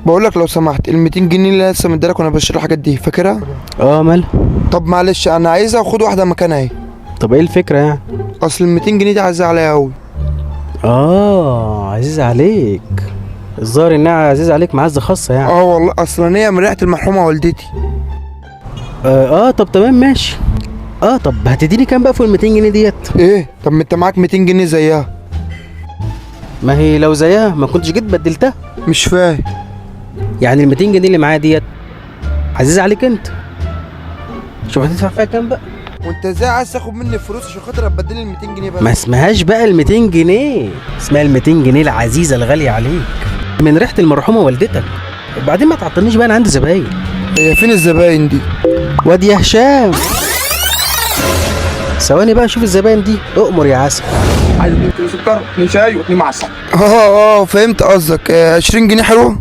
بقول لك لو سمحت، ال 200 جنيه اللي لسه مديلك وانا بشتري الحاجات دي فاكرها؟ اه مال. طب معلش انا عايزها وخد واحده مكانها اهي. طب ايه الفكره يعني؟ اصل ال 200 جنيه دي عايزها عليا قوي. عزيز عليك. الظاهر انها عزيز عليك معزه خاصه يعني. اه والله، اصلا هي من ريحه المرحومه والدتي. طب تمام ماشي. طب هتديني كام بقى فوق ال 200 جنيه ديت؟ ايه؟ طب ما انت معاك 200 جنيه زيها. ما هي لو زيها ما كنتش جيت بدلتها. مش فاهم. يعني ال 200 جنيه اللي معايا ديت عزيز عليك انت. شوف هتدفع فيها كام بقى. وانت ازاي عايز تاخد مني فلوس عشان خاطر ابدل ال 200 جنيه بس؟ ما اسمهاش بقى ال 200 جنيه، اسمها ال 200 جنيه العزيزه الغاليه عليك من ريحه المرحومه والدتك. وبعدين ما تعطلنيش بقى، انا عندي زباين. هي فين الزباين دي؟ واد يا هشام، ثواني بقى اشوف الزباين دي. اؤمر يا عسل. عايز 2 كيلو سكر، 2 شاي و2 معسل. اه فهمت قصدك. 20 جنيه حلوه.